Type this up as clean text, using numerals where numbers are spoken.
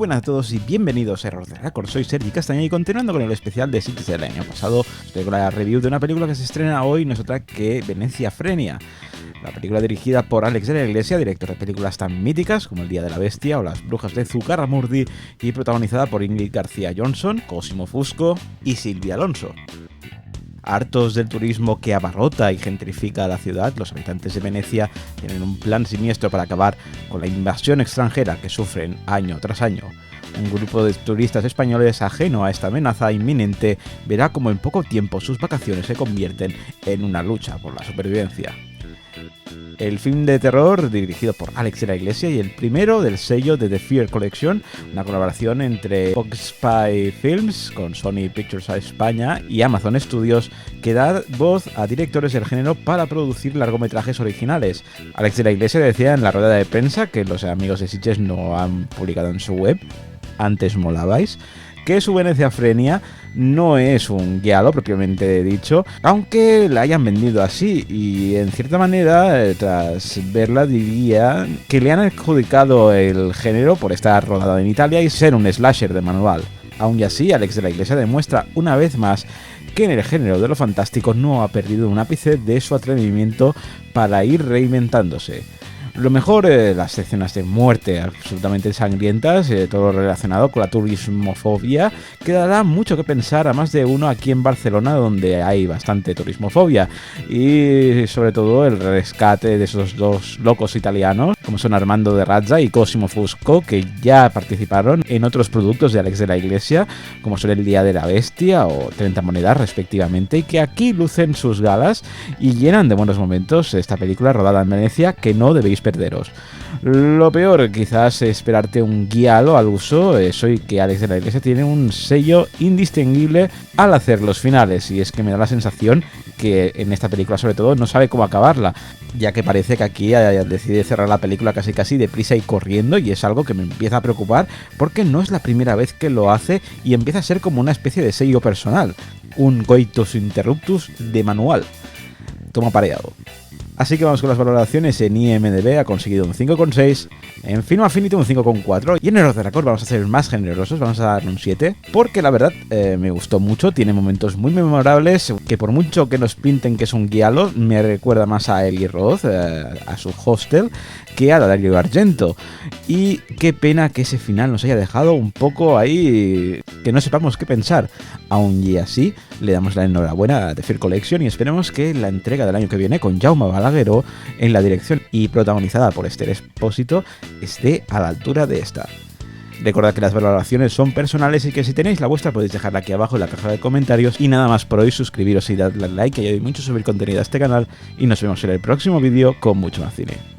buenas a todos y bienvenidos a Error de Record. Soy Sergi Castañeda y continuando con el especial de Sitges del año pasado, estoy con la review de una película que se estrena hoy, no es otra que Venecia Frenia. La película dirigida por Alex de la Iglesia, director de películas tan míticas como El Día de la Bestia o Las Brujas de Zugarramurdi, y protagonizada por Ingrid García Johnson, Cosimo Fusco y Silvia Alonso. Hartos del turismo que abarrota y gentrifica la ciudad, los habitantes de Venecia tienen un plan siniestro para acabar con la invasión extranjera que sufren año tras año. Un grupo de turistas españoles ajeno a esta amenaza inminente verá cómo en poco tiempo sus vacaciones se convierten en una lucha por la supervivencia. El film de terror dirigido por Alex de la Iglesia y el primero del sello de The Fear Collection, una colaboración entre Fox Spy Films con Sony Pictures España y Amazon Studios, que da voz a directores del género para producir largometrajes originales. Alex de la Iglesia decía en la rueda de prensa que los amigos de Sitges no han publicado en su web, antes molabais, que su Venecia Frenia no es un guialo propiamente dicho, aunque la hayan vendido así, y en cierta manera, tras verla, diría que le han adjudicado el género por estar rodado en Italia y ser un slasher de manual. Aún y así, Alex de la Iglesia demuestra una vez más que en el género de lo fantástico no ha perdido un ápice de su atrevimiento para ir reinventándose. Lo mejor, las escenas de muerte absolutamente sangrientas, todo lo relacionado con la turismofobia, que dará mucho que pensar a más de uno aquí en Barcelona, donde hay bastante turismofobia. Y sobre todo el rescate de esos dos locos italianos, como son Armando de Razza y Cosimo Fusco, que ya participaron en otros productos de Alex de la Iglesia, como son El Día de la Bestia o 30 monedas respectivamente, y que aquí lucen sus galas y llenan de buenos momentos esta película rodada en Venecia que no debéis perderos. Lo peor quizás es esperarte un guialo al uso, y que Alex de la Iglesia tiene un sello indistinguible al hacer los finales, y es que me da la sensación que en esta película sobre todo no sabe cómo acabarla, ya que parece que aquí decide cerrar la película casi deprisa y corriendo, y es algo que me empieza a preocupar porque no es la primera vez que lo hace y empieza a ser como una especie de sello personal, un coitus interruptus de manual. Toma pareado. Así que vamos con las valoraciones. En IMDb ha conseguido un 5,6, en Film Affinity un 5,4 y en Error de Record vamos a ser más generosos, vamos a darle un 7, porque la verdad me gustó mucho, tiene momentos muy memorables que por mucho que nos pinten que es un guialo, me recuerda más a Eli Roth, a su Hostel, que a Dario Argento. Y qué pena que ese final nos haya dejado un poco ahí, que no sepamos qué pensar. Aún y así, le damos la enhorabuena a The Fear Collection y esperemos que la entrega del año que viene con Jaume Balagueró en la dirección y protagonizada por Esther Espósito esté a la altura de esta. Recordad que las valoraciones son personales y que si tenéis la vuestra podéis dejarla aquí abajo en la caja de comentarios. Y nada más por hoy, suscribiros y dadle al like, que ayuda mucho a subir contenido a este canal, y nos vemos en el próximo vídeo con mucho más cine.